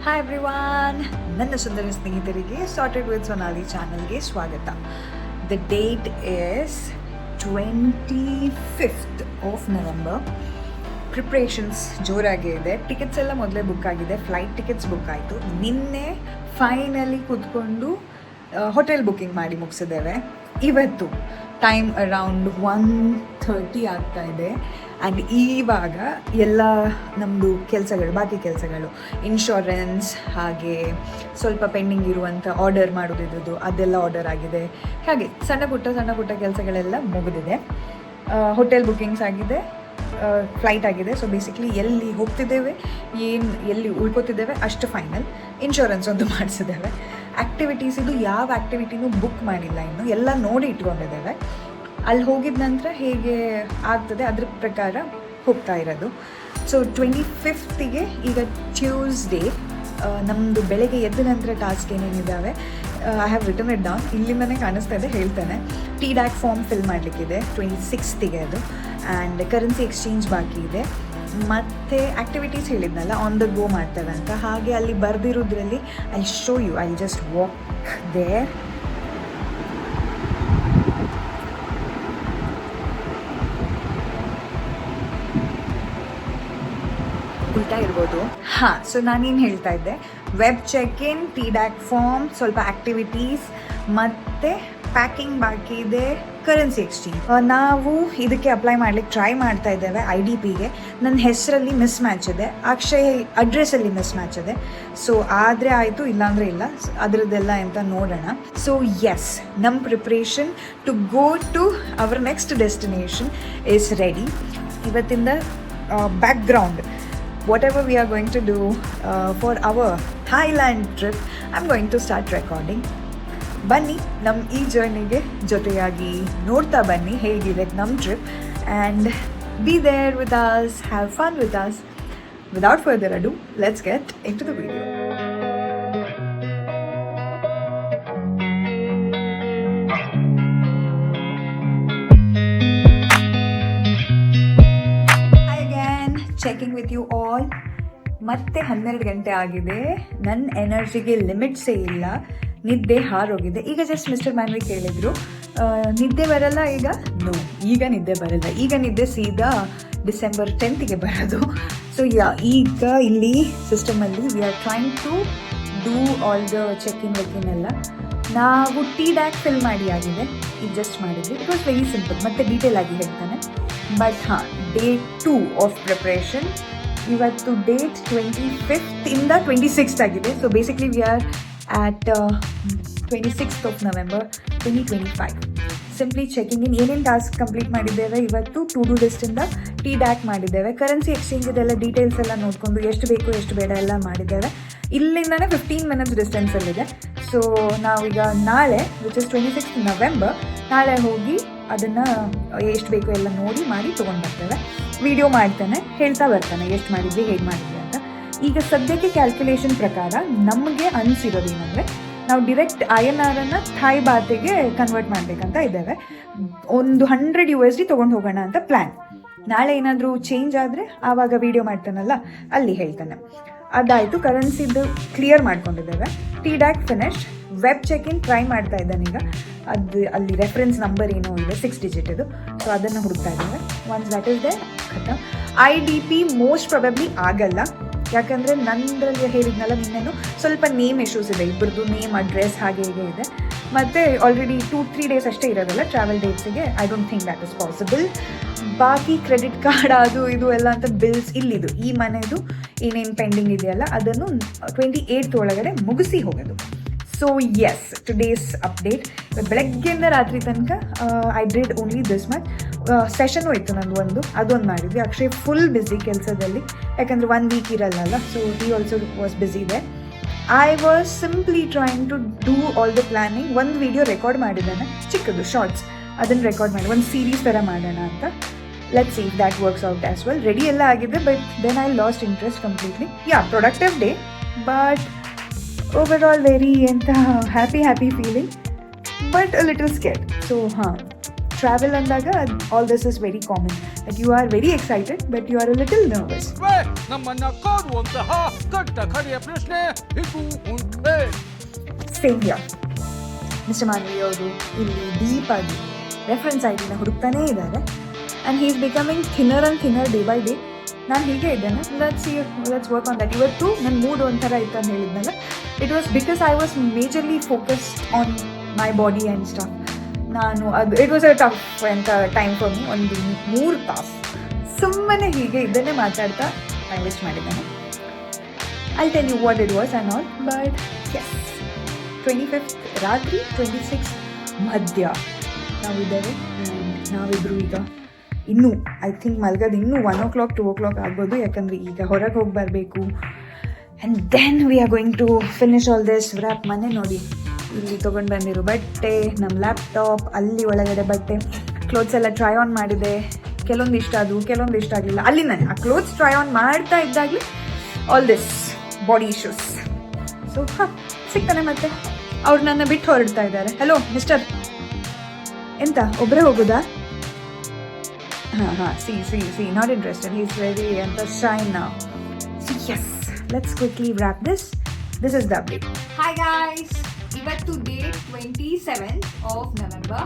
Hi everyone, ನನ್ನ ಸುಂದರ ಸ್ನೇಹಿತರಿಗೆ sorted with Sonali ಚಾನಲ್ಗೆ ಸ್ವಾಗತ. The date is 25th of November. Preparations ಜೋರಾಗೇ ಇದೆ. ಟಿಕೆಟ್ಸ್ ಎಲ್ಲ ಮೊದಲೇ ಬುಕ್ ಆಗಿದೆ. ಫ್ಲೈಟ್ ಟಿಕೆಟ್ಸ್ ಬುಕ್ ಆಯಿತು. ನಿನ್ನೆ ಫೈನಲಿ ಕೂತ್ಕೊಂಡು ಹೋಟೆಲ್ ಬುಕ್ಕಿಂಗ್ ಮಾಡಿ ಮುಗಿಸಿದ್ದೇವೆ. ಇವತ್ತು ಟೈಮ್ ಅರೌಂಡ್ 1:30 ಆಗ್ತಾ ಇದೆ. ಆ್ಯಂಡ್ ಇವಾಗ ಎಲ್ಲ ನಮ್ಮದು ಕೆಲಸಗಳು, ಬಾಕಿ ಕೆಲಸಗಳು, ಇನ್ಶೂರೆನ್ಸ್ ಹಾಗೆ ಸ್ವಲ್ಪ ಪೆಂಡಿಂಗ್ ಇರುವಂಥ ಆರ್ಡರ್ ಮಾಡೋದಿದ್ದು ಅದೆಲ್ಲ ಆರ್ಡರ್ ಆಗಿದೆ. ಹಾಗೆ ಸಣ್ಣ ಪುಟ್ಟ ಕೆಲಸಗಳೆಲ್ಲ ಮುಗಿದಿದೆ. ಹೋಟೆಲ್ ಬುಕ್ಕಿಂಗ್ಸ್ ಆಗಿದೆ, ಫ್ಲೈಟ್ ಆಗಿದೆ. ಸೊ ಬೇಸಿಕ್ಲಿ ಎಲ್ಲಿ ಹೋಗ್ತಿದ್ದೇವೆ, ಎಲ್ಲಿ ಉಳ್ಕೋತಿದ್ದೇವೆ ಅಷ್ಟು ಫೈನಲ್. ಇನ್ಶೂರೆನ್ಸ್ ಒಂದು ಮಾಡಿಸಿದ್ದೇವೆ. ಆ್ಯಕ್ಟಿವಿಟೀಸ್ ಇದು ಯಾವ ಆ್ಯಕ್ಟಿವಿಟಿನೂ ಬುಕ್ ಮಾಡಿಲ್ಲ, ಇನ್ನು ಎಲ್ಲ ನೋಡಿ ಇಟ್ಕೊಂಡಿದ್ದೇವೆ. ಅಲ್ಲಿ ಹೋಗಿದ ನಂತರ ಹೇಗೆ ಆಗ್ತದೆ ಅದ್ರ ಪ್ರಕಾರ ಹೋಗ್ತಾ ಇರೋದು. ಸೊ 25th ಈಗ ಟ್ಯೂಸ್ಡೇ ನಮ್ಮದು ಬೆಳಗ್ಗೆ ಎದ್ದ ನಂತರ ಟಾಸ್ಕ್ ಏನೇನಿದ್ದಾವೆ I have written it down. ಇಲ್ಲಿಂದನೇ ಕಾಣಿಸ್ತಾ ಇದೆ, ಹೇಳ್ತೇನೆ. TDAC ಫಾರ್ಮ್ ಫಿಲ್ ಮಾಡಲಿಕ್ಕಿದೆ 26th ಅದು. ಆ್ಯಂಡ್ ಕರೆನ್ಸಿ ಎಕ್ಸ್ಚೇಂಜ್ ಬಾಕಿ ಇದೆ. ಮತ್ತು ಆ್ಯಕ್ಟಿವಿಟೀಸ್ ಹೇಳಿದ್ನಲ್ಲ, ಆನ್ ದ ಗೋ ಮಾಡ್ತೇವೆ ಅಂತ. ಹಾಗೆ ಅಲ್ಲಿ ಬರೆದಿರೋದ್ರಲ್ಲಿ I show you, I just walk there. ಉಲ್ಟಾ ಇರ್ಬೋದು. ಸೊ ನಾನೇನು ಹೇಳ್ತಾ ಇದ್ದೆ, web check in, TDAC form, ಸ್ವಲ್ಪ ಆ್ಯಕ್ಟಿವಿಟೀಸ್ ಮತ್ತು ಪ್ಯಾಕಿಂಗ್ ಬಾಕಿ ಇದೆ, ಕರೆನ್ಸಿ ಎಕ್ಸ್ಚೇಂಜ್. ನಾವು ಇದಕ್ಕೆ ಅಪ್ಲೈ ಮಾಡ್ಲಿಕ್ಕೆ ಟ್ರೈ ಮಾಡ್ತಾ ಇದ್ದೇವೆ. IDPಗೆ ನನ್ನ ಹೆಸರಲ್ಲಿ ಮಿಸ್ ಮ್ಯಾಚ್ ಇದೆ, ಅಕ್ಷಯ್ ಅಡ್ರೆಸ್ಸಲ್ಲಿ ಮಿಸ್ ಮ್ಯಾಚ್ ಇದೆ. ಸೊ ಆದರೆ ಆಯಿತು, ಇಲ್ಲಾಂದರೆ ಇಲ್ಲ. ಅದರದ್ದೆಲ್ಲ ಅಂತ ನೋಡೋಣ. ಸೊ ಎಸ್, ನಮ್ಮ preparation to go to our next destination is ready. ಇವತ್ತಿಂದ background, whatever we are going to do for our Thailand trip, I'm going to start recording. ಬನ್ನಿ ನಮ್ಮ ಈ ಜರ್ನಿಗೆ ಜೊತೆಯಾಗಿ ನೋಡ್ತಾ ಬನ್ನಿ ಹೇಗಿದೆ ನಮ್ಮ trip. And be there with us, have fun with us. Without further ado, let's get into the video. Hi again, checking with you all. ಮತ್ತೆ 12 ಗಂಟೆ ಆಗಿದೆ. ನನ್ನ ಎನರ್ಜಿಗೆ ಲಿಮಿಟ್ಸೇ ಇಲ್ಲ. ನಿದ್ದೆ ಹಾರೋಗಿದೆ. ಈಗ ಜಸ್ಟ್ ಮಿಸ್ಟರ್ ಮ್ಯಾನ್ವಿ ಕೇಳಿದ್ರು, ನಿದ್ದೆ ಬರಲ್ಲ ಈಗ? ನೋ, ಈಗ ನಿದ್ದೆ ಬರಲ್ಲ. ಈಗ ನಿದ್ದೆ ಸೀದಾ December 10th ಬರೋದು. ಸೊ ಈಗ ಇಲ್ಲಿ ಸಿಸ್ಟಮಲ್ಲಿ we are trying to do all the check-in ಎಲ್ಲ. ನಾವು TDAC ಫಿಲ್ ಮಾಡಿ ಆಗಿದೆ, ಈಗ ಜಸ್ಟ್ ಮಾಡಿದ್ವಿ. It was very simple. ಮತ್ತೆ ಡೀಟೇಲ್ ಆಗಿ ಹೇಳ್ತಾನೆ. But day 2 of preparation. ಇವತ್ತು ಡೇಟ್ 25th ಇಂದ 26th ಆಗಿದೆ. So basically we are at 26th of November 2025. Simply checking in. ಏನೇನು ಟಾಸ್ಕ್ ಕಂಪ್ಲೀಟ್ ಮಾಡಿದ್ದೇವೆ ಇವತ್ತು, ಟು ಡೂ ಲಿಸ್ಟಿಂದ TDAC ಮಾಡಿದ್ದೇವೆ. ಕರೆನ್ಸಿ ಎಕ್ಸ್ಚೇಂಜ್ ಇದೆಲ್ಲ ಡೀಟೇಲ್ಸ್ ಎಲ್ಲ ನೋಡಿಕೊಂಡು ಎಷ್ಟು ಬೇಕು ಎಷ್ಟು ಬೇಡ ಎಲ್ಲ ಮಾಡಿದ್ದೇವೆ. ಇಲ್ಲಿಂದನೇ 15 minutes ಡಿಸ್ಟೆನ್ಸಲ್ಲಿದೆ. ಸೊ ನಾವೀಗ ನಾಳೆ, ವಿಚ್ ಇಸ್ 26th November, ನಾಳೆ ಹೋಗಿ ಅದನ್ನು ಎಷ್ಟು ಬೇಕು ಎಲ್ಲ ನೋಡಿ ಮಾಡಿ ತೊಗೊಂಡು ಬರ್ತೇವೆ. ವಿಡಿಯೋ ಮಾಡ್ತೇನೆ, ಹೇಳ್ತಾ ಬರ್ತಾನೆ ಎಷ್ಟು ಮಾಡಿದ್ವಿ, ಹೇಗೆ ಮಾಡಿದ್ವಿ ಅಂತ. ಈಗ ಸದ್ಯಕ್ಕೆ ಕ್ಯಾಲ್ಕುಲೇಷನ್ ಪ್ರಕಾರ ನಮಗೆ ಅನಿಸಿರೋದೇನೆಂದರೆ, ನಾವು ಡಿರೆಕ್ಟ್ INR ಥಾಯ್ ಬಾತಿಗೆ ಕನ್ವರ್ಟ್ ಮಾಡಬೇಕಂತ ಇದ್ದೇವೆ. ಒಂದು $100 ತೊಗೊಂಡು ಹೋಗೋಣ ಅಂತ ಪ್ಲ್ಯಾನ್. ನಾಳೆ ಏನಾದರೂ ಚೇಂಜ್ ಆದರೆ ಆವಾಗ ವೀಡಿಯೋ ಮಾಡ್ತಾನಲ್ಲ, ಅಲ್ಲಿ ಹೇಳ್ತಾನೆ. ಅದಾಯಿತು, ಕರೆನ್ಸಿದು ಕ್ಲಿಯರ್ ಮಾಡ್ಕೊಂಡಿದ್ದೇವೆ. TDAC finish. Web check-in try ಮಾಡ್ತಾ ಇದ್ದಾನೀಗ. ಅದು ಅಲ್ಲಿ ರೆಫರೆನ್ಸ್ ನಂಬರ್ ಏನೋ ಇದೆ 6 digit ಇದು. ಸೊ ಅದನ್ನು ಹುಡುಕ್ತಾ ಇದ್ದೇವೆ. ಒನ್ಸ್ ದ್ಯಾಟ್ ಇಸ್ ದೇ ಖತಮ್. IDP ಮೋಸ್ಟ್ ಪ್ರಾಬಬ್ಲಿ ಆಗಲ್ಲ, ಯಾಕಂದರೆ ನನ್ನದ್ರಲ್ಲಿ ಹೇಳಿದ್ನಲ್ಲ ನಿನ್ನೆನು, ಸ್ವಲ್ಪ ನೇಮ್ ಇಶ್ಯೂಸ್ ಇದೆ. ಇಬ್ಬರದು ನೇಮ್, ಅಡ್ರೆಸ್ ಹಾಗೆ ಹೀಗೆ ಇದೆ. ಮತ್ತು ಆಲ್ರೆಡಿ 2-3 days ಅಷ್ಟೇ ಇರೋದಲ್ಲ ಟ್ರಾವೆಲ್ ಡೇಟ್ಸಿಗೆ. I don't think that is possible. ಬಾಕಿ ಕ್ರೆಡಿಟ್ ಕಾರ್ಡ್ ಅದು ಇದು ಎಲ್ಲ ಅಂತ ಬಿಲ್ಸ್, ಇಲ್ಲಿದು ಈ ಮನೆದು ಏನೇನು ಪೆಂಡಿಂಗ್ ಇದೆಯಲ್ಲ ಅದನ್ನು 28th ಒಳಗಡೆ ಮುಗಿಸಿ ಹೋಗೋದು. So yes, today's update. ಬೆಳಗ್ಗೆಯಿಂದ ರಾತ್ರಿ ತನಕ I did only this much. ಸೆಷನ್ನು ಇತ್ತು ನಂದು ಅದೊಂದು ಮಾಡಿದ್ವಿ. ಅಕ್ಷಯ್ ಫುಲ್ ಬ್ಯುಸಿ ಕೆಲಸದಲ್ಲಿ, ಯಾಕಂದರೆ 1 week ಇರಲ್ಲ. So he also was busy ದೆ. I was simply trying to do all the planning. ಒಂದು ವಿಡಿಯೋ ರೆಕಾರ್ಡ್ ಮಾಡಿದ್ದಾನೆ, ಚಿಕ್ಕದು ಶಾರ್ಟ್ಸ್, ಅದನ್ನು ರೆಕಾರ್ಡ್ ಮಾಡಿ ಒಂದು ಸೀರೀಸ್ ಥರ ಮಾಡೋಣ ಅಂತ. Let's see if that works out as well. Ready ಎಲ್ಲ ಆಗಿದೆ, but then I lost interest completely. Productive day, but overall very ಎಂತ happy feeling, but a little scared. So travel ಅಂದಾಗ all this is very common. that you are very excited, but you are a little nervous. ನಮ್ಮನ್ನ ಕಾಡುವಂತಹ ಕಟ್ಟ ಕಡೆಯ ಪ್ರಶ್ನೆ ಇದು ಉಂಟೆ. Same here. Mister Manvi ಅವರು ಇಲ್ಲಿ ಡೀಪ್ ಆಗಿ ರೆಫರೆನ್ಸ್ ಐಡಿನ ಹುಡುಕ್ತಾನೇ ಇದ್ದಾರೆ and he is becoming thinner and thinner day by day. ನಾನು ಹೀಗೆ ಇದ್ದೇನೆ. Let's work on that. ಇವತ್ತು ನನ್ನ ಮೂಡ್ ಒಂಥರ ಇತ್ತು ಅಂತ ಹೇಳಿದ್ನಲ್ಲ, it was because I was majorly focused on my body and stuff. It was a tough ಅಂತ ಟೈಮ್ ಫಾರ್ ಮೀ. ಒಂದು 3 ತಾಸು ಸುಮ್ಮನೆ ಹೀಗೆ ಇದನ್ನೇ ಮಾತಾಡ್ತಾ ಟೈಮ್ ವೇಸ್ಟ್ ಮಾಡಿದ್ದೇನೆ. I tell you what it was and all. But yes, 25th ರಾತ್ರಿ, 26th ಮಧ್ಯ ನಾವಿದ್ದೇವೆ. ಆ್ಯಂಡ್ ನಾವಿಬ್ಬರು ಈಗ ಇನ್ನೂ ಐ ಥಿಂಕ್ ಮಲ್ಗೋದು ಇನ್ನೂ 1 o'clock 2 o'clock ಆಗ್ಬೋದು, ಯಾಕಂದರೆ ಈಗ ಹೊರಗೆ ಹೋಗಿ ಬರಬೇಕು. And then we are going to finish all this wrap. ಮನೆ ನೋಡಿ, ಇಲ್ಲಿ ತೊಗೊಂಡು ಬಂದಿರೋ ಬಟ್ಟೆ, ನಮ್ಮ ಲ್ಯಾಪ್ಟಾಪ್, ಅಲ್ಲಿ ಒಳಗಡೆ ಬಟ್ಟೆ, ಕ್ಲೋತ್ಸ್ ಎಲ್ಲ ಟ್ರೈ ಆನ್ ಮಾಡಿದೆ. ಕೆಲವೊಂದು ಇಷ್ಟ ಆದವು, ಕೆಲವೊಂದು ಇಷ್ಟ ಆಗಲಿಲ್ಲ. ಅಲ್ಲಿ ನಾನು ಆ ಕ್ಲೋತ್ಸ್ ಟ್ರೈ ಆನ್ ಮಾಡ್ತಾ ಇದ್ದಾಗಲಿ all this body issues. So ಸಿಗ್ತಾನೆ ಮತ್ತೆ. ಅವ್ರು ನನ್ನ ಬಿಟ್ಟು ಹೊರಡ್ತಾ ಇದ್ದಾರೆ. ಹಲೋ ಮಿಸ್ಟರ್, ಎಂತ ಒಬ್ಬರೇ ಹೋಗೋದಾ? ಹಾಂ, she not interested. He is very ಅಂತ shine now. So yes, let's quickly wrap this. This is the update. Hi guys, ಇವತ್ತು date 27th of November.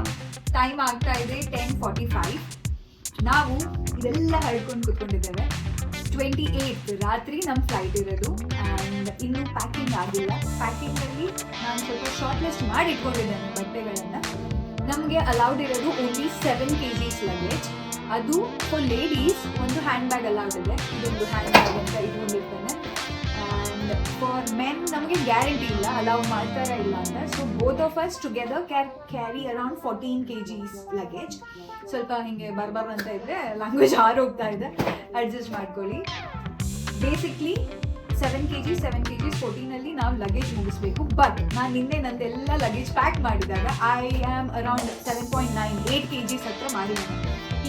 Time ಆಗ್ತಾ ಇದೆ 10:45. ನಾವು ಇದೆಲ್ಲ ಹಳ್ಕೊಂಡು ಕೂತ್ಕೊಂಡಿದ್ದೇವೆ. 28th ರಾತ್ರಿ ನಮ್ಮ ಫ್ಲೈಟ್ ಇರೋದು ಆ್ಯಂಡ್ ಇನ್ನೂ ಪ್ಯಾಕಿಂಗ್ ಆಗಿಲ್ಲ. ಪ್ಯಾಕಿಂಗಲ್ಲಿ ನಾನು ಸ್ವಲ್ಪ ಶಾರ್ಟ್ ಲಿಸ್ಟ್ ಮಾಡಿ ಇಟ್ಕೊಂಡಿದ್ದೇನೆ ಬಟ್ಟೆಗಳನ್ನು. ನಮಗೆ ಅಲೌಡ್ ಇರೋದು ಓನ್ಲಿ 7 kgs ಲಗೇಜ್. ಅದು ಫಾರ್ ಲೇಡೀಸ್ ಒಂದು ಹ್ಯಾಂಡ್ ಬ್ಯಾಗ್ ಅಲೌಡ್ ಇದೆ. ಇದೊಂದು ಹ್ಯಾಂಡ್ ಬ್ಯಾಗ್ ಅಂತ ಇಟ್ಕೊಂಡಿರ್ತೇನೆ. ಆ್ಯಂಡ್ ಫಾರ್ ಮೆನ್ ನಮಗೆ ಗ್ಯಾರಂಟಿ ಇಲ್ಲ ಅಲೌ ಮಾಡ್ತಾರಾ ಇಲ್ಲ ಅಂತ. So both of us together carry around 14 kgs luggage. ಸ್ವಲ್ಪ ಹಿಂಗೆ ಬರ್ಬರ್ ಅಂತ ಇದ್ರೆ ಲ್ಯಾಂಗ್ವೇಜ್ ಹೋಗ್ತಾ ಇದೆ, ಅಡ್ಜಸ್ಟ್ ಮಾಡ್ಕೊಳ್ಳಿ. ಬೇಸಿಕ್ಲಿ 7 kgs 14 ನಾವು ಲಗೇಜ್ ಮುಗಿಸ್ಬೇಕು. ಬಟ್ ನಾನು ನಿನ್ನೆ ನಂದೆಲ್ಲ ಲಗೇಜ್ ಪ್ಯಾಕ್ ಮಾಡಿದಾಗ ಐ ಆಮ್ ಅರೌಂಡ್ 7.98 kgs ಹತ್ರ ಮಾಡಿದ್ದೀನಿ.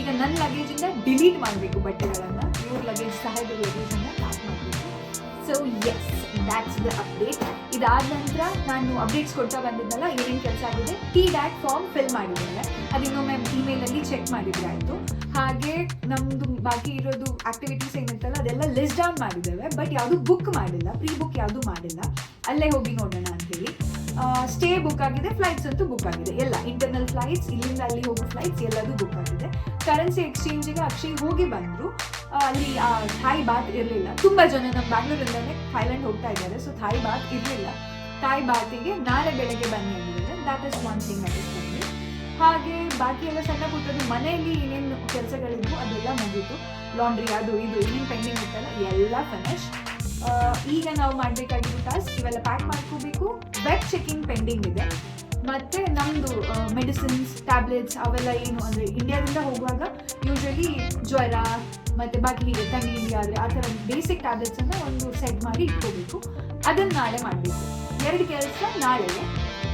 ಈಗ ನನ್ನ ಲಗೇಜಿಂದ ಡಿಲೀಟ್ ಮಾಡಬೇಕು ಬಟ್ಟೆಗಳನ್ನು, ಇವ್ರ ಲಗೇಜ್ ಸಾಹೇಬರ ಲಗೇಜನ್ನು ಪ್ಯಾಕ್ ಮಾಡಬೇಕು. So yes, that's the update. ಇದಾದ ನಂತರ ನಾನು ಅಪ್ಡೇಟ್ಸ್ ಕೊಡ್ತಾ ಬಂದಿದ್ದಲ್ಲ, ಏನೇನು ಕೆಲಸ ಆಗಿದೆ. TDAT ಫಾರ್ಮ್ ಫಿಲ್ ಮಾಡಿದ್ದೇನೆ, ಅದು ಇನ್ನೊಮ್ಮೆ ಇಮೇಲಲ್ಲಿ ಚೆಕ್ ಮಾಡಿದ್ರೆ ಆಯಿತು. ಹಾಗೆ ನಮ್ಮದು ಬಾಕಿ ಇರೋದು ಆ್ಯಕ್ಟಿವಿಟೀಸ್ ಏನಿರ್ತಲ್ಲ ಅದೆಲ್ಲ ಲಿಸ್ಟ್ ಡೌನ್ ಮಾಡಿದ್ದೇವೆ. ಬಟ್ ಯಾವುದು ಬುಕ್ ಮಾಡಿಲ್ಲ, ಪ್ರೀ ಬುಕ್ ಯಾವುದು ಮಾಡಿಲ್ಲ. ಅಲ್ಲೇ ಹೋಗಿ ನೋಡೋಣ ಅಂಥೇಳಿ. ಸ್ಟೇ ಬುಕ್ ಆಗಿದೆ, ಫ್ಲೈಟ್ಸ್ ಅಂತೂ ಬುಕ್ ಆಗಿದೆ. ಎಲ್ಲ ಇಂಟರ್ನಲ್ ಫ್ಲೈಟ್ಸ್, ಇಲ್ಲಿಂದ ಅಲ್ಲಿ ಹೋಗೋ ಫ್ಲೈಟ್ಸ್ ಎಲ್ಲದೂ ಬುಕ್ ಆಗಿದೆ. ಕರೆನ್ಸಿ ಎಕ್ಸ್ಚೇಂಜಿಗೆ ಅಕ್ಷಯ್ ಹೋಗಿ ಬಂದರು. ಅಲ್ಲಿ ಥಾಯ್ ಬಾತ್ ಇರಲಿಲ್ಲ. ತುಂಬ ಜನ ನಮ್ಮ ಬ್ಯಾಂಗ್ಳೂರಿಂದಲೇ ಥೈಲ್ಯಾಂಡ್ ಹೋಗ್ತಾ ಇದ್ದಾರೆ. ಸೊ ಥಾಯ್ ಬಾತ್ ಇರಲಿಲ್ಲ. ಥಾಯ್ ಬಾತಿಗೆ ನಾಳೆ ಬೆಳಗ್ಗೆ ಬನ್ನಿ ಅಂದಿದ್ದಾರೆ. That is one thing that is ಬಂದು. ಹಾಗೆ ಬಾಕಿ ಎಲ್ಲ ಸಣ್ಣ ಪುಟ್ಟದ್ದು ಮನೆಯಲ್ಲಿ ಏನೇನು ಕೆಲಸಗಳಿದ್ವು ಅದೆಲ್ಲ ಮುಗೀತು. ಲಾಂಡ್ರಿ ಅದು ಇದು ಏನೇನು ಪೆಂಡಿಂಗ್ ಇತ್ತಲ್ಲ ಎಲ್ಲ ಫಿನಿಶ್. ಈಗ ನಾವು ಮಾಡಬೇಕಾಗಿರೋ ಟಾಸ್ಕ್ ಇವೆಲ್ಲ ಪ್ಯಾಕ್ ಮಾಡ್ಕೋಬೇಕು. ವೆಬ್ ಚೆಕಿಂಗ್ ಪೆಂಡಿಂಗ್ ಇದೆ. ಮತ್ತು ನಮ್ಮದು ಮೆಡಿಸಿನ್ಸ್, ಟ್ಯಾಬ್ಲೆಟ್ಸ್ ಅವೆಲ್ಲ ಏನು ಅಂದರೆ ಇಂಡಿಯಾದಿಂದ ಹೋಗುವಾಗ ಯೂಶ್ವಲಿ ಜ್ವರ ಮತ್ತು ಬಾಕಿ ಹೀಗೆ ಥಂಡಿ ಆದರೆ ಆ ಥರ ಬೇಸಿಕ್ ಟ್ಯಾಬ್ಲೆಟ್ಸನ್ನು ಒಂದು ಸೆಟ್ ಮಾಡಿ ಇಟ್ಕೋಬೇಕು. ಅದನ್ನು ನಾಳೆ ಮಾಡಬೇಕು. 2 ಕೆಲಸ ನಾಳೆಗೆ.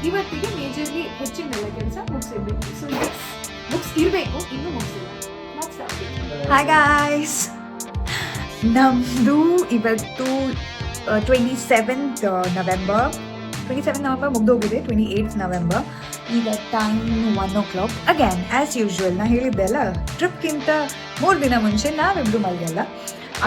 ಇವತ್ತಿಗೆ ಮೇಜರ್ಲಿ ಹೆಚ್ಚಿನೆಲ್ಲ ಕೆಲಸ ಮುಗಿಸಿರ್ಬೇಕು. ಸೊ ಎಸ್, ಬುಕ್ಸ್ ಇರಬೇಕು, ಇನ್ನೂ ಮುಗಿಸಿಲ್ಲ. ಹಾಯ್ ಗಾಯ್ಸ್, ನಮ್ಮದು ಇವತ್ತು 27th November ಮುಗ್ದೋಗಿದೆ. 28th November. ಈಗ time 1 o'clock. Again as usual ನಾ ಹೇಳಿದ್ದೆ ಅಲ್ಲ, ಟ್ರಿಪ್ಗಿಂತ 3 ದಿನ ಮುಂಚೆ ನಾವಿಬ್ಬರು ಮಲಗಲ್ಲ.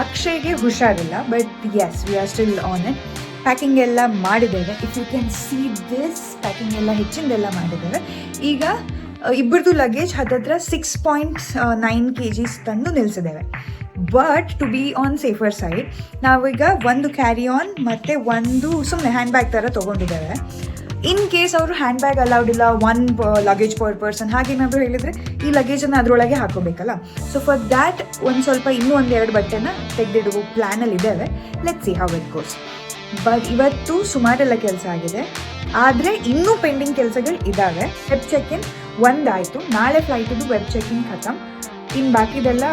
ಅಕ್ಷಯ್ಗೆ ಹುಷಾರಿಲ್ಲ, but yes we are still on it. Packing ಎಲ್ಲ ಮಾಡಿದ್ದೇವೆ. If you can see this, packing ಎಲ್ಲ ಹೆಚ್ಚಿಂದೆಲ್ಲ ಮಾಡಿದ್ದೇವೆ. ಈಗ ಇಬ್ಬರದು ಲಗೇಜ್ ಹತ್ತತ್ರ 6.9 kgs ತಂದು ನಿಲ್ಲಿಸಿದ್ದೇವೆ. But to be on safer side ನಾವೀಗ ಒಂದು ಕ್ಯಾರಿ ಆನ್ ಮತ್ತು ಒಂದು ಸುಮ್ಮನೆ ಹ್ಯಾಂಡ್ ಬ್ಯಾಗ್ ಥರ ತೊಗೊಂಡಿದ್ದೇವೆ. ಇನ್ ಕೇಸ್ ಅವರು ಹ್ಯಾಂಡ್ ಬ್ಯಾಗ್ ಅಲೌಡ್ ಇಲ್ಲ, 1 ಲಗೇಜ್ ಪರ್ ಪರ್ಸನ್ ಹಾಗೇನಾದರೂ ಹೇಳಿದರೆ ಈ ಲಗೇಜನ್ನು ಅದರೊಳಗೆ ಹಾಕೋಬೇಕಲ್ಲ. ಸೊ ಫಾರ್ ದ್ಯಾಟ್ ಒಂದು ಸ್ವಲ್ಪ ಇನ್ನೂ 1-2 ಬಟ್ಟೆನ ತೆಗೆದಿಡುವ ಪ್ಲ್ಯಾನಲ್ಲಿ ಇದ್ದೇವೆ. Let's see how it goes. But ಇವತ್ತು ಸುಮಾರೆಲ್ಲ ಕೆಲಸ ಆಗಿದೆ, ಆದರೆ ಇನ್ನೂ ಪೆಂಡಿಂಗ್ ಕೆಲಸಗಳು ಇದ್ದಾವೆ. ವೆಬ್ ಚೆಕ್-ಇನ್ ಒಂದಾಯಿತು, ನಾಳೆ ಫ್ಲೈಟಿದು ವೆಬ್ ಚೆಕ್-ಇನ್ ಖತಮ್. ಇನ್ನು ಬಾಕಿದೆಲ್ಲ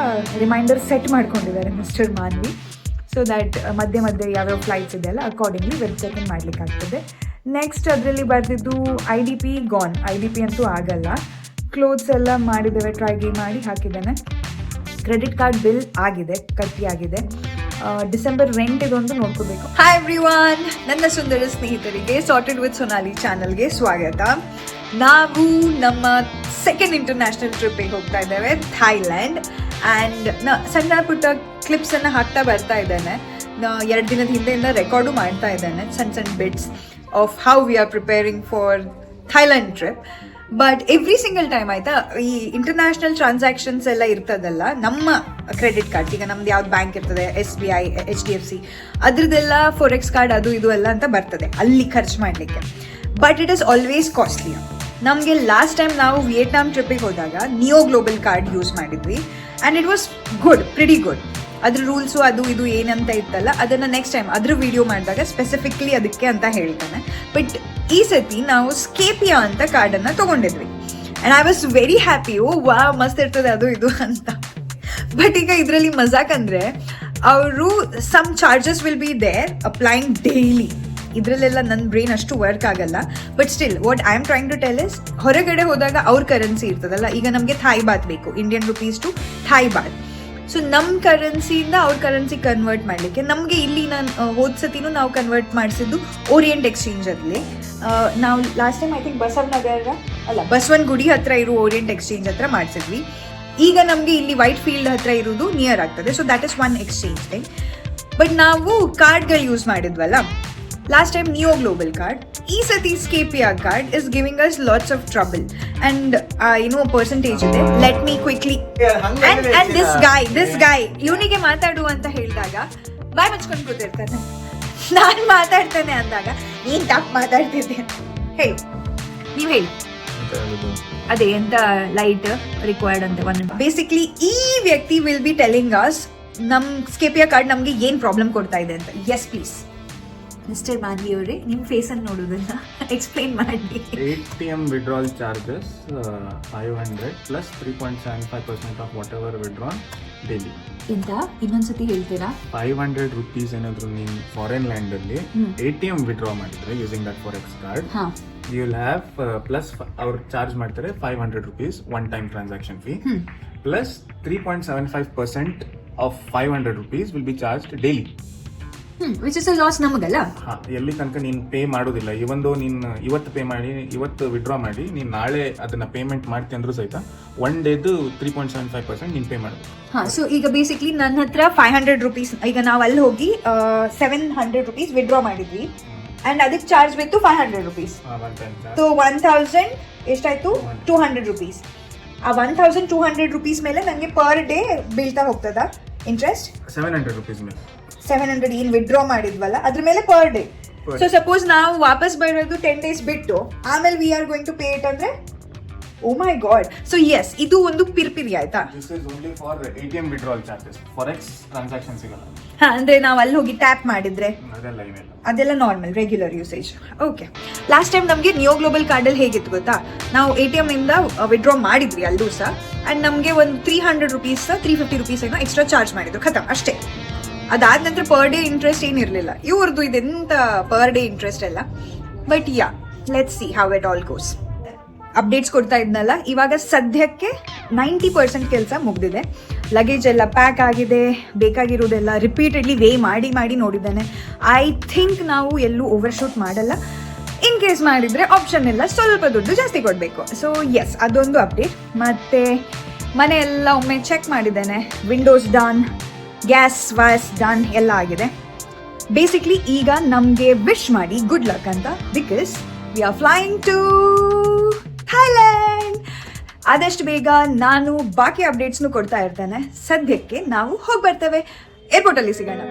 ರಿಮೈಂಡರ್ ಸೆಟ್ ಮಾಡ್ಕೊಂಡಿದ್ದಾರೆ ಮಿಸ್ಟರ್ ಮಾನ್ವಿ. ಸೊ ದ್ಯಾಟ್ ಮಧ್ಯೆ ಯಾವ್ಯಾವ ಫ್ಲೈಟ್ಸ್ ಇದೆಯಲ್ಲ ಅಕಾರ್ಡಿಂಗ್ಲಿ ವೆಬ್ ಚೆಕ್-ಇನ್ ಮಾಡಲಿಕ್ಕಾಗ್ತದೆ. ನೆಕ್ಸ್ಟ್ ಅದರಲ್ಲಿ ಬರೆದಿದ್ದು IDP ಗಾನ್. IDP ಅಂತೂ ಆಗಲ್ಲ. ಕ್ಲೋತ್ಸ್ ಎಲ್ಲ ಮಾಡಿದ್ದೇವೆ, ಟ್ರೈ ಮಾಡಿ ಹಾಕಿದ್ದೇನೆ. ಕ್ರೆಡಿಟ್ ಕಾರ್ಡ್ ಬಿಲ್ ಆಗಿದೆ, ಕಟ್ಟಿ ಆಗಿದೆ. ಡಿಸೆಂಬರ್ ರೆಂಟ್ ಇದೊಂದು ನೋಡ್ಕೋಬೇಕು. ಹಾಯ್ ಎವ್ರಿವನ್, ನನ್ನ ಸುಂದರ ಸ್ನೇಹಿತರಿಗೆ ಸಾರ್ಟೆಡ್ ವಿತ್ ಸೊನಾಲಿ ಚಾನಲ್ಗೆ ಸ್ವಾಗತ. ನಾವು ನಮ್ಮ 2nd ಇಂಟರ್ನ್ಯಾಷನಲ್ ಟ್ರಿಪ್ಪಿಗೆ ಹೋಗ್ತಾ ಇದ್ದೇವೆ, ಥೈಲ್ಯಾಂಡ್. ಆ್ಯಂಡ್ ಸಣ್ಣ ಪುಟ್ಟ ಕ್ಲಿಪ್ಸನ್ನು ಹಾಕ್ತಾ ಬರ್ತಾ ಇದ್ದಾನೆ. 2 ದಿನದ ಹಿಂದೆಯಿಂದ ರೆಕಾರ್ಡು ಮಾಡ್ತಾ ಇದ್ದಾನೆ ಸಣ್ಣ bits of how we are preparing for Thailand trip. But every single time ಆಯಿತಾ, ಈ ಇಂಟರ್ನ್ಯಾಷನಲ್ ಟ್ರಾನ್ಸಾಕ್ಷನ್ಸ್ ಎಲ್ಲ ಇರ್ತದಲ್ಲ, ನಮ್ಮ ಕ್ರೆಡಿಟ್ ಕಾರ್ಡ್, ಈಗ ನಮ್ದು ಯಾವ್ದು ಬ್ಯಾಂಕ್ ಇರ್ತದೆ, SBI, HDFC, ಅದ್ರದ್ದೆಲ್ಲ ಫಾರೆಕ್ಸ್ ಕಾರ್ಡ್ ಅದು ಇದು ಎಲ್ಲ ಅಂತ ಬರ್ತದೆ ಅಲ್ಲಿ ಖರ್ಚು ಮಾಡಲಿಕ್ಕೆ. But it is always costly. ನಮಗೆ ಲಾಸ್ಟ್ ಟೈಮ್ ನಾವು ವಿಯೆಟ್ನಾಂ ಟ್ರಿಪ್ಪಿಗೆ ಹೋದಾಗ ನಿಯೋ ಗ್ಲೋಬಲ್ ಕಾರ್ಡ್ ಯೂಸ್ ಮಾಡಿದ್ವಿ and it was good, pretty good. ಅದ್ರ ರೂಲ್ಸು ಅದು ಇದು ಏನಂತ ಇತ್ತಲ್ಲ, ಅದನ್ನು ನೆಕ್ಸ್ಟ್ ಟೈಮ್ ಅದ್ರ ವಿಡಿಯೋ ಮಾಡಿದಾಗ ಸ್ಪೆಸಿಫಿಕ್ಲಿ ಅದಕ್ಕೆ ಅಂತ ಹೇಳ್ತಾನೆ. ಬಟ್ ಈ ಸತಿ ನಾವು ಸ್ಕೇಪಿಯಾ ಅಂತ ಕಾರ್ಡನ್ನು ತೊಗೊಂಡಿದ್ವಿ and I was very happy. Oh wow, ಮಸ್ತ್ ಇರ್ತದೆ ಅದು ಇದು ಅಂತ. ಬಟ್ ಈಗ ಇದರಲ್ಲಿ ಮಜಾಕ್ ಅಂದರೆ ಅವರು some charges will be there applying daily. ಇದರಲ್ಲೆಲ್ಲ ನನ್ನ ಬ್ರೈನ್ ಅಷ್ಟು ವರ್ಕ್ ಆಗಲ್ಲ. But still what I am trying to tell is, ಹೊರಗಡೆ ಹೋದಾಗ ಅವ್ರ ಕರೆನ್ಸಿ ಇರ್ತದಲ್ಲ, ಈಗ ನಮಗೆ ಥಾಯ್ ಬಾತ್ ಬೇಕು, Indian rupees to Thai baht. So ನಮ್ಮ ಕರೆನ್ಸಿಯಿಂದ ಅವ್ರ ಕರೆನ್ಸಿ ಕನ್ವರ್ಟ್ ಮಾಡಲಿಕ್ಕೆ ನಮಗೆ ಇಲ್ಲಿ ನಾನು ಹೋದ ಸತಿನೂ ನಾವು ಕನ್ವರ್ಟ್ ಮಾಡಿಸಿದ್ದು ಓರಿಯೆಂಟ್ ಎಕ್ಸ್ಚೇಂಜಲ್ಲಿ. ನಾವು last time I think Basavanagudi ಹತ್ರ ಇರೋ ಓರಿಯೆಂಟ್ ಎಕ್ಸ್ಚೇಂಜ್ ಹತ್ರ ಮಾಡಿಸಿದ್ವಿ. ಈಗ ನಮಗೆ ಇಲ್ಲಿ ವೈಟ್ ಫೀಲ್ಡ್ ಹತ್ರ ಇರೋದು ನಿಯರ್ ಆಗ್ತದೆ. So that is one exchange thing. But ನಾವು ಕಾರ್ಡ್ಗಳು ಯೂಸ್ ಮಾಡಿದ್ವಲ್ಲ, last time Niyo global card, ಈ ಸತಿ Scapia card is giving us lots of trouble and ಏನೋ ಪರ್ಸೆಂಟೇಜ್ ಇದೆ. Let me quickly and this guy ಇವನಿಗೆ ಮಾತಾಡು ಅಂತ ಹೇಳಿದಾಗ ಬಾಯ್ ಮುಚ್ಕೊಂಡು ಕೂತಿರ್ತಾನೆ. ನಾನು ಮಾತಾಡ್ತೇನೆ ಅಂದಾಗ ನೀನ್ ತಪ್ಪು ಮಾತಾಡ್ತಿದ್ದೆ. ಹೇಳಿ, ನೀವು ಹೇಳಿ. ಅದೇ ಎಂತ ಲೈಟ್ ರಿಕ್ವೈರ್ಡ್ ಅಂತ ಒಂದು ಬೇಸಿಕ್ಲಿ ಈ ವ್ಯಕ್ತಿ ವಿಲ್ ಬಿ ಟೆಲಿಂಗ್ ಅಸ್ ನಮ್ ಸ್ಕೇಪಿಯಾ ಕಾರ್ಡ್ ನಮ್ಗೆ ಏನ್ ಪ್ರಾಬ್ಲಮ್ ಕೊಡ್ತಾ ಇದೆ ಅಂತ. ಎಸ್ ಪ್ಲೀಸ್ ಮಿಸ್ಟರ್ ಮಾನ್ವಿ ಅವರೇ, ನಿಮ್ಮ ಫೇಸ್ ಅನ್ನು ನೋಡೋದನ್ನ ಎಕ್ಸ್ಪ್ಲೈನ್ ಮಾಡಿ. ATM withdrawal charges 500 plus 3.75% of whatever withdrawn daily. ಎಂತ ಇನ್ನೊಂದ್ಸತಿ ಹೇಳ್ತೀರಾ? 500 rupees ಏನಾದ್ರು ನೀವು ಫಾರಿನ್ ಲ್ಯಾಂಡ್ ಅಲ್ಲಿ ATM ವಿಡ್ರಾ ಮಾಡಿದ್ರೆ using that forex card, you will have plus ಅವ್ರು ಚಾರ್ಜ್ ಮಾಡ್ತಾರೆ 500 rupees one time transaction fee plus 3.75% of 500 rupees will be charged daily. Which is a loss ನಮಗಲ್ಲ. ಎಲ್ಲಿ ತನಕ ನೀನು ಪೇ ಮಾಡೋದಿಲ್ಲ, ಇವೊಂದು ನೀನು ಇವತ್ತು ಪೇ ಮಾಡಿ ಇವತ್ತು ವಿಡ್ರಾ ಮಾಡಿ ನೀನು ನಾಳೆ ಅದನ್ನ ಪೇಮೆಂಟ್ ಮಾಡ್ತಿ ಅಂದ್ರೂ ಸಹಿತ ಒನ್ ಡೇದು 3.75% ನೀನು ಪೇ ಮಾಡಬೇಕು. ಸೊ ಈಗ ಬೇಸಿಕ್ಲಿ ನನ್ನ ಹತ್ರ 500 rupees, ಈಗ ನಾವು ಅಲ್ಲಿ ಹೋಗಿ 700 rupees ವಿಡ್ರಾ ಮಾಡಿದ್ವಿ ಅಂಡ್ ಅದಕ್ಕೆ ಚಾರ್ಜ್ ಬಿತ್ತು 500 rupees. ಸೊ 1000 ಎಷ್ಟಾಯ್ತು? 200 rupees. ಆ 1200 rupees ಮೇಲೆ ನನಗೆ ಪರ್ ಡೇ ಬೀಳ್ತಾ ಹೋಗ್ತದ ಇಂಟ್ರೆಸ್ಟ್? 700 rupees ಮೇಲೆ 700 ಏನು ವಿಡ್ರಾ ಮಾಡಿದ್ವಲ್ಲ ಅದ್ರ ಮೇಲೆ ಪರ್ ಡೇ. ಸೊ ಸಪೋಸ್ ನಾವು ವಾಪಸ್ ಬರೋದು 10 days ಬಿಟ್ಟು ಆಮೇಲೆ we are going to pay it ಅಂದ್ರೆ, oh my God. So yes, ಇದು ಒಂದು ಪಿರಿಪಿರಿ ಆಯ್ತಾ? This is only for ATM withdrawal charges. Forex transactions ಸಿಗಲ್ಲ. ಅಂದ್ರೆ ನಾವು ಅಲ್ಲಿ ಹೋಗಿ ಟ್ಯಾಪ್ ಮಾಡಿದ್ರೆ ಅದೆಲ್ಲ ಇವೆಲ್ಲ ಅದೆಲ್ಲ normal regular usage. Okay, last time ನಮಗೆ ನಿಯೋ ಗ್ಲೋಬಲ್ ಕಾರ್ಡಲ್ಲಿ ಹೇಗಿತ್ತು ಗೊತ್ತಾ, ನಾವು ATM ಇಂದ ವಿಡ್ರಾ ಮಾಡಿದ್ವಿ ಅಲ್ಲೂ ಸಹ ಅಂಡ್ ನಮಗೆ ಒಂದು 300 rupees 350 rupees ಏನೋ ಎಕ್ಸ್ಟ್ರಾ ಚಾರ್ಜ್ ಮಾಡಿದ್ರು, ಖತಮ್ ಅಷ್ಟೇ. ಅದಾದ ನಂತರ ಪರ್ ಡೇ ಇಂಟ್ರೆಸ್ಟ್ ಏನಿರಲಿಲ್ಲ ಇವ್ರದ್ದು, ಇದೆಂತ ಪರ್ ಡೇ ಇಂಟ್ರೆಸ್ಟ್ ಎಲ್ಲ. But yeah, let's see how it all goes. Updates ಕೊಡ್ತಾ ಇದ್ನಲ್ಲ, ಇವಾಗ ಸದ್ಯಕ್ಕೆ 90% ಕೆಲಸ ಮುಗ್ದಿದೆ. ಲಗೇಜ್ ಎಲ್ಲ ಪ್ಯಾಕ್ ಆಗಿದೆ, ಬೇಕಾಗಿರೋದೆಲ್ಲ ರಿಪೀಟೆಡ್ಲಿ ವೇ ಮಾಡಿ ಮಾಡಿ ನೋಡಿದ್ದೇನೆ. ಐ ಥಿಂಕ್ ನಾವು ಎಲ್ಲೂ ಓವರ್ಶೂಟ್ ಮಾಡಲ್ಲ. ಇನ್ ಕೇಸ್ ಮಾಡಿದರೆ ಆಪ್ಷನ್ ಇಲ್ಲ, ಸ್ವಲ್ಪ ದುಡ್ಡು ಜಾಸ್ತಿ ಕೊಡಬೇಕು. ಸೊ ಎಸ್, ಅದೊಂದು ಅಪ್ಡೇಟ್. ಮತ್ತು ಮನೆ ಎಲ್ಲ ಒಮ್ಮೆ ಚೆಕ್ ಮಾಡಿದ್ದೇನೆ, windows done, gas was done, ಎಲ್ಲ ಆಗಿದೆ. ಬೇಸಿಕ್ಲಿ ಈಗ ನಮಗೆ ವಿಶ್ ಮಾಡಿ ಗುಡ್ ಲಕ್ ಅಂತ, because we are flying to Thailand. ಆದಷ್ಟು ಬೇಗ ನಾನು ಬಾಕಿ ಅಪ್ಡೇಟ್ಸ್ನು ಕೊಡ್ತಾ ಇರ್ತೇನೆ. ಸದ್ಯಕ್ಕೆ ನಾವು ಹೋಗಿ ಬರ್ತೇವೆ, ಏರ್ಪೋರ್ಟಲ್ಲಿ ಸಿಗೋಣ.